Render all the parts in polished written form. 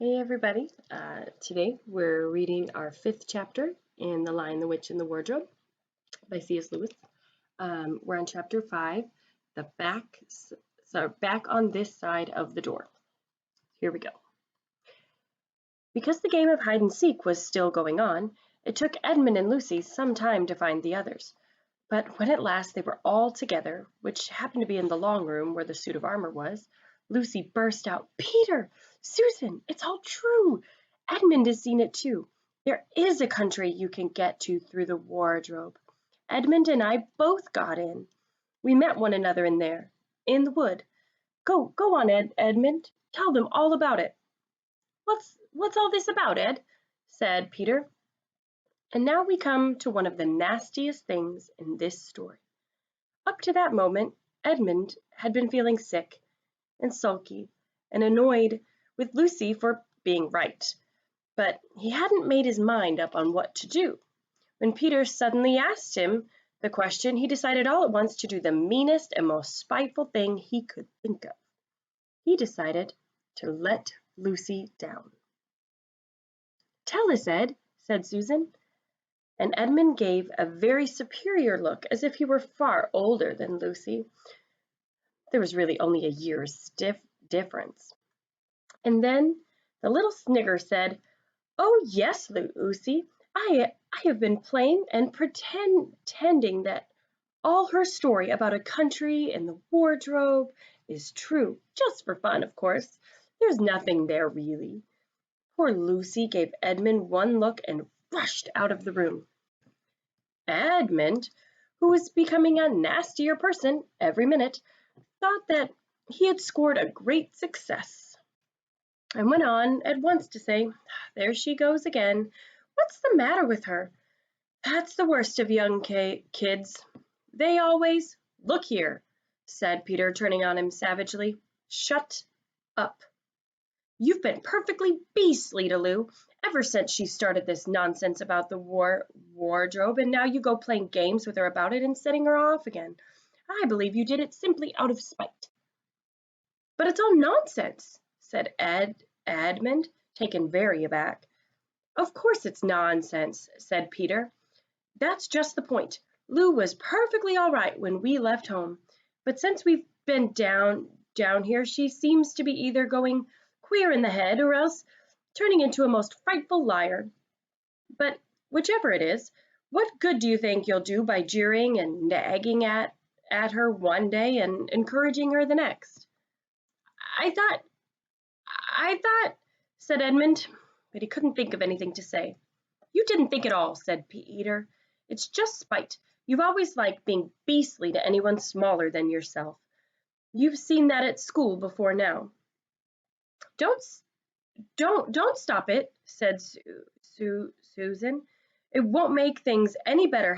Hey everybody, today we're reading our fifth chapter in The Lion, the Witch, and the Wardrobe by C.S. Lewis. We're on chapter 5, the back on this side of the door. Here we go. Because the game of hide and seek was still going on, it took Edmund and Lucy some time to find the others. But when at last they were all together, which happened to be in the long room where the suit of armor was, Lucy burst out, "Peter! Susan! It's all true! Edmund has seen it too. There is a country you can get to through the wardrobe. Edmund and I both got in. We met one another in there, in the wood. Go on, Edmund. Tell them all about it." What's all this about, Ed?" said Peter. And now we come to one of the nastiest things in this story. Up to that moment, Edmund had been feeling sick and sulky and annoyed with Lucy for being right, but he hadn't made his mind up on what to do. When Peter suddenly asked him the question, he decided all at once to do the meanest and most spiteful thing he could think of. He decided to let Lucy down. "Tell us, Ed," said Susan. And Edmund gave a very superior look, as if he were far older than Lucy. There was really only a year's difference. And then the little snigger said, "Oh, yes, Lucy, I have been playing and pretending that all her story about a country and the wardrobe is true, just for fun, of course. There's nothing there, really." Poor Lucy gave Edmund one look and rushed out of the room. Edmund, who was becoming a nastier person every minute, thought that he had scored a great success, and went on at once to say, "There she goes again. What's the matter with her? That's the worst of young kids. They always—" "Look here," said Peter, turning on him savagely. "Shut up. You've been perfectly beastly to Lou ever since she started this nonsense about the wardrobe, and now you go playing games with her about it and setting her off again. I believe you did it simply out of spite." "But it's all nonsense," said Edmund, taken very aback. "Of course it's nonsense," said Peter. "That's just the point. Lou was perfectly all right when we left home, but since we've been down here, she seems to be either going queer in the head or else turning into a most frightful liar. But whichever it is, what good do you think you'll do by jeering and nagging at her one day and encouraging her the next?" I thought, said Edmund, but he couldn't think of anything to say. "You didn't think at all," said Peter. "It's just spite. You've always liked being beastly to anyone smaller than yourself. You've seen that at school before now." Don't stop it," said Susan. "It won't make things any better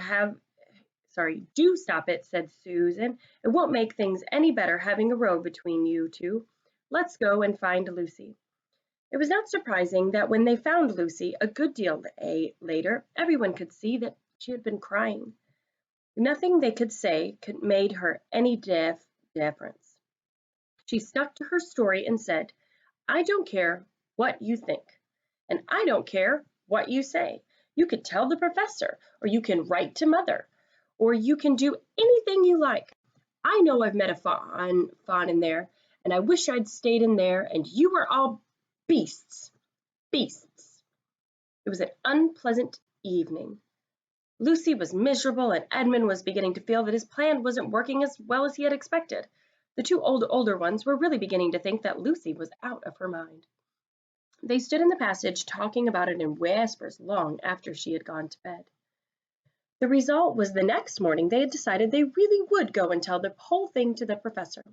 do stop it," said Susan. "It won't make things any better having a row between you two. Let's go and find Lucy." It was not surprising that when they found Lucy a good deal later, everyone could see that she had been crying. Nothing they could say made her any difference. She stuck to her story and said, "I don't care what you think, and I don't care what you say. You could tell the professor, or you can write to mother, or you can do anything you like. I know I've met a fawn in there, and I wish I'd stayed in there, and you were all beasts. Beasts." It was an unpleasant evening. Lucy was miserable, and Edmund was beginning to feel that his plan wasn't working as well as he had expected. The two older ones were really beginning to think that Lucy was out of her mind. They stood in the passage talking about it in whispers long after she had gone to bed. The result was the next morning they had decided they really would go and tell the whole thing to the professor.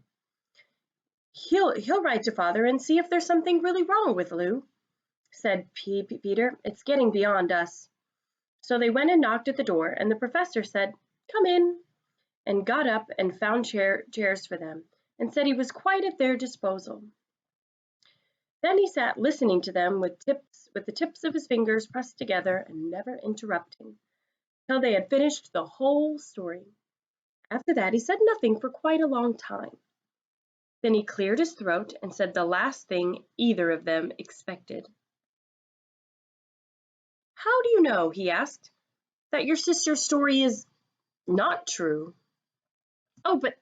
He'll write to father and see if there's something really wrong with Lou," said Peter. "It's getting beyond us." So they went and knocked at the door, and the professor said, "Come in," and got up and found chairs for them, and said he was quite at their disposal. Then he sat listening to them with the tips of his fingers pressed together and never interrupting, till they had finished the whole story. After that he said nothing for quite a long time. Then he cleared his throat and said the last thing either of them expected. "How do you know," he asked, "that your sister's story is not true?" "Oh, but—"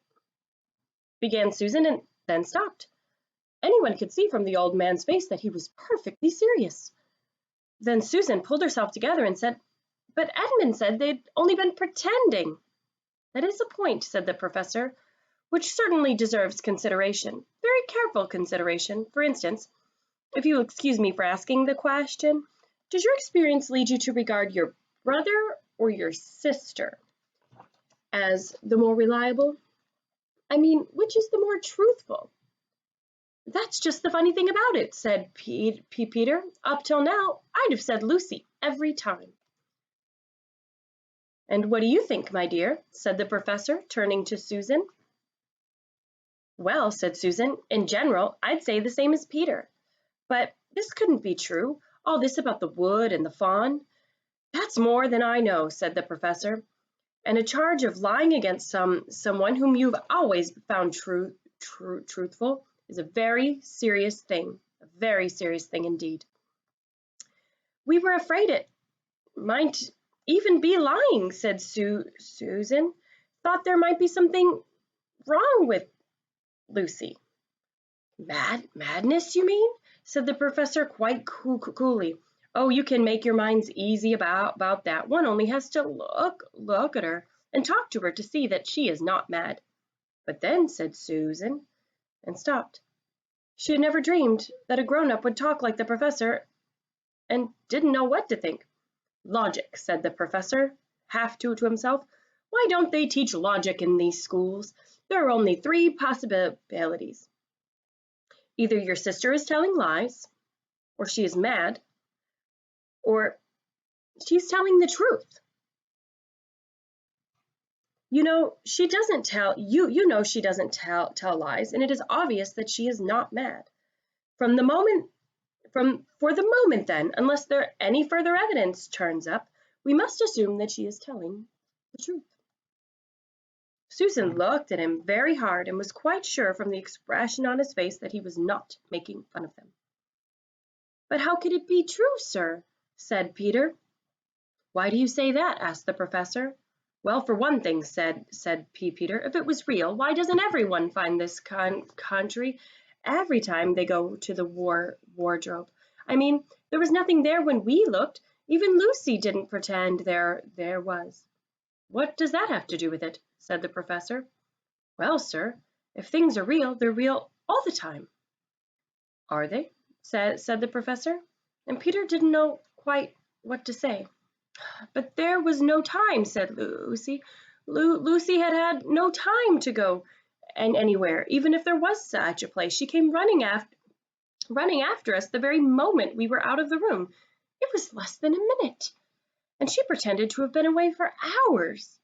began Susan, and then stopped. Anyone could see from the old man's face that he was perfectly serious. Then Susan pulled herself together and said, "But Edmund said they'd only been pretending." "That is a point," said the professor, "which certainly deserves consideration, very careful consideration. For instance, if you will excuse me for asking the question, does your experience lead you to regard your brother or your sister as the more reliable? I mean, which is the more truthful?" "That's just the funny thing about it," said Peter. "Up till now, I'd have said Lucy every time." "And what do you think, my dear?" said the professor, turning to Susan. "Well," said Susan, "in general, I'd say the same as Peter. But this couldn't be true, all this about the wood and the fawn." "That's more than I know," said the professor. "And a charge of lying against someone whom you've always found truthful is a very serious thing, indeed." "We were afraid it might even be lying," said Susan. "Thought there might be something wrong with Lucy." Madness, you mean?" said the professor quite coolly. "Oh, you can make your minds easy about that. One only has to look at her and talk to her to see that she is not mad." "But then," said Susan, and stopped. She had never dreamed that a grown-up would talk like the professor, and didn't know what to think. "Logic," said the professor, half to himself. "Why don't they teach logic in these schools? There are only three possibilities. Either your sister is telling lies, or she is mad, or she's telling the truth. You know she doesn't tell lies, and it is obvious that she is not mad. For the moment then, unless any further evidence turns up, we must assume that she is telling the truth." Susan looked at him very hard and was quite sure from the expression on his face that he was not making fun of them. "But how could it be true, sir?" said Peter. "Why do you say that?" asked the professor. "Well, for one thing," said Peter, "if it was real, why doesn't everyone find this country every time they go to the wardrobe? I mean, there was nothing there when we looked. Even Lucy didn't pretend there was." "What does that have to do with it?" said the professor. "Well, sir, if things are real, they're real all the time." "Are they?" said the professor, and Peter didn't know quite what to say. "But there was no time," said Lucy. Lucy had no time to go anywhere, even if there was such a place. She came running after us the very moment we were out of the room. It was less than a minute, and she pretended to have been away for hours."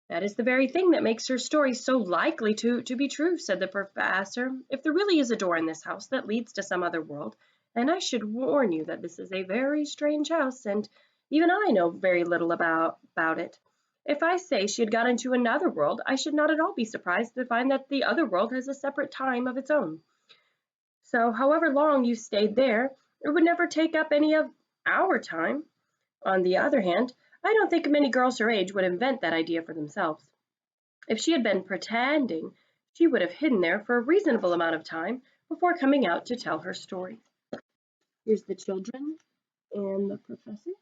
"That is the very thing that makes her story so likely to be true," said the professor. "If there really is a door in this house that leads to some other world, and I should warn you that this is a very strange house, and even I know very little about it. If I say she had got into another world, I should not at all be surprised to find that the other world has a separate time of its own. So however long you stayed there, it would never take up any of our time. On the other hand, I don't think many girls her age would invent that idea for themselves. If she had been pretending, she would have hidden there for a reasonable amount of time before coming out to tell her story." Here's the children and the professor.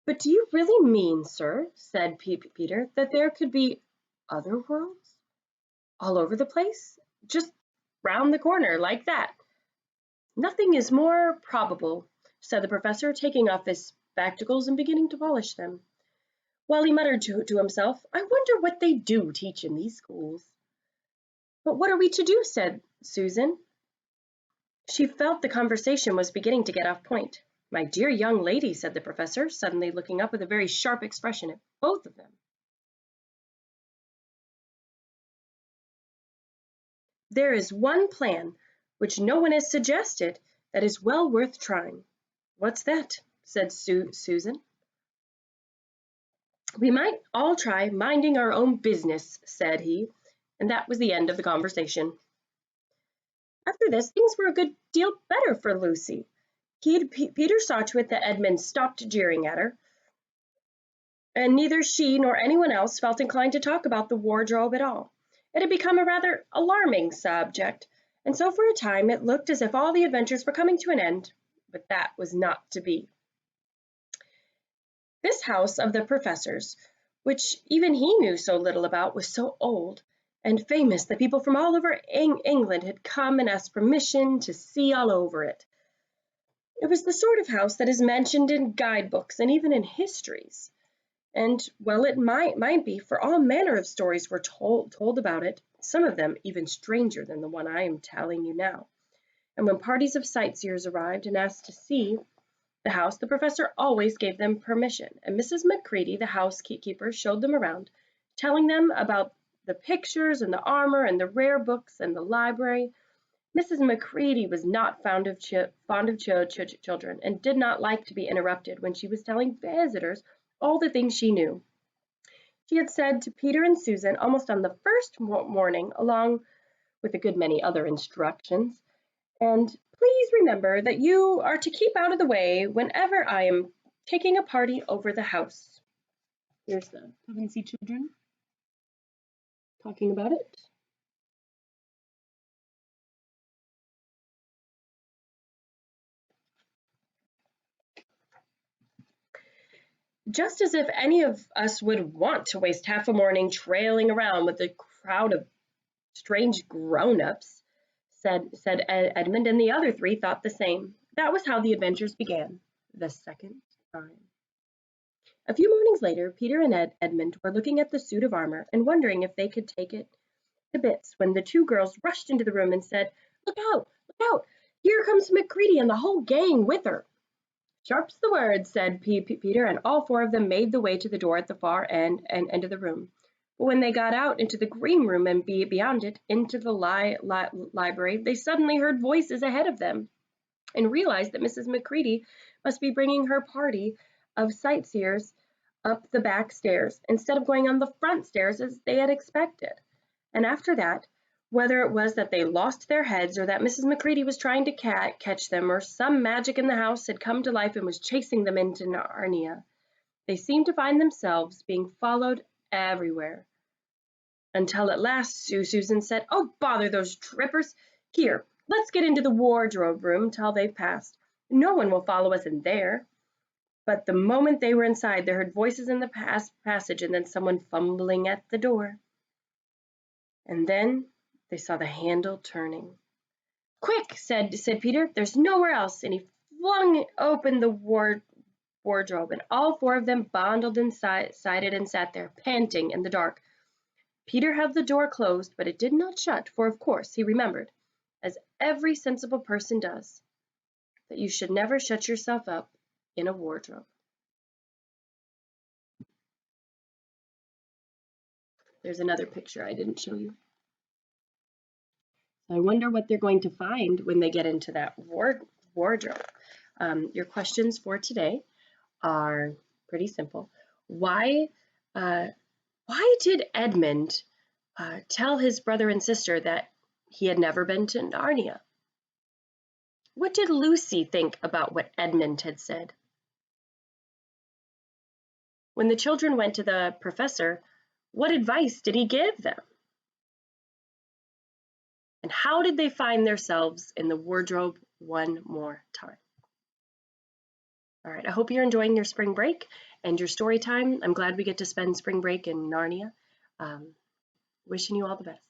"But do you really mean, sir," said Peter, "that there could be other worlds all over the place, just round the corner like that?" "Nothing is more probable," said the professor, taking off his spectacles and beginning to polish them, while he muttered to himself, "I wonder what they do teach in these schools." "But what are we to do?" said Susan. She felt the conversation was beginning to get off point. "My dear young lady," said the professor, suddenly looking up with a very sharp expression at both of them, "there is one plan which no one has suggested that is well worth trying." "What's that?" said Susan. "We might all try minding our own business," said he, and that was the end of the conversation. After this, things were a good deal better for Lucy. Peter saw to it that Edmund stopped jeering at her, and neither she nor anyone else felt inclined to talk about the wardrobe at all. It had become a rather alarming subject, and so for a time it looked as if all the adventures were coming to an end, but that was not to be. This house of the professor's, which even he knew so little about, was so old and famous that people from all over England had come and asked permission to see all over it. It was the sort of house that is mentioned in guidebooks and even in histories. And well, it might be, for all manner of stories were told about it, some of them even stranger than the one I am telling you now. And when parties of sightseers arrived and asked to see the house, the professor always gave them permission, and Mrs. Macready, the housekeeper, showed them around, telling them about the pictures and the armor and the rare books and the library. Mrs. Macready was not fond of children and did not like to be interrupted when she was telling visitors all the things she knew. She had said to Peter and Susan almost on the first morning, along with a good many other instructions, "And please remember that you are to keep out of the way whenever I am taking a party over the house." Here's the Pevensey children talking about it. Just as if any of us would want to waste half a morning trailing around with a crowd of strange grown-ups, said Edmund, and the other three thought the same. That was how the adventures began, the second time. A few mornings later, Peter and Edmund were looking at the suit of armor and wondering if they could take it to bits when the two girls rushed into the room and said, "Look out! Look out! Here comes Macready and the whole gang with her." "Sharp's the word," said Peter, and all four of them made the way to the door at the far end of the room. But when they got out into the green room and beyond it, into the library, they suddenly heard voices ahead of them and realized that Mrs. Macready must be bringing her party of sightseers up the back stairs instead of going on the front stairs as they had expected. And after that, whether it was that they lost their heads or that Mrs. Macready was trying to catch them or some magic in the house had come to life and was chasing them into Narnia, they seemed to find themselves being followed everywhere. Until at last Susan said, "Oh, bother those trippers. Here, let's get into the wardrobe room till they've passed. No one will follow us in there." But the moment they were inside, they heard voices in the passage and then someone fumbling at the door. And then they saw the handle turning. "Quick," said Peter, "there's nowhere else," and he flung open the wardrobe, and all four of them bundled inside it and sat there, panting in the dark. Peter held the door closed, but it did not shut, for of course he remembered, as every sensible person does, that you should never shut yourself up in a wardrobe. There's another picture I didn't show you. I wonder what they're going to find when they get into that wardrobe. Your questions for today are pretty simple. Why did Edmund tell his brother and sister that he had never been to Narnia? What did Lucy think about what Edmund had said? When the children went to the professor, what advice did he give them? And how did they find themselves in the wardrobe one more time? All right, I hope you're enjoying your spring break and your story time. I'm glad we get to spend spring break in Narnia. Wishing you all the best.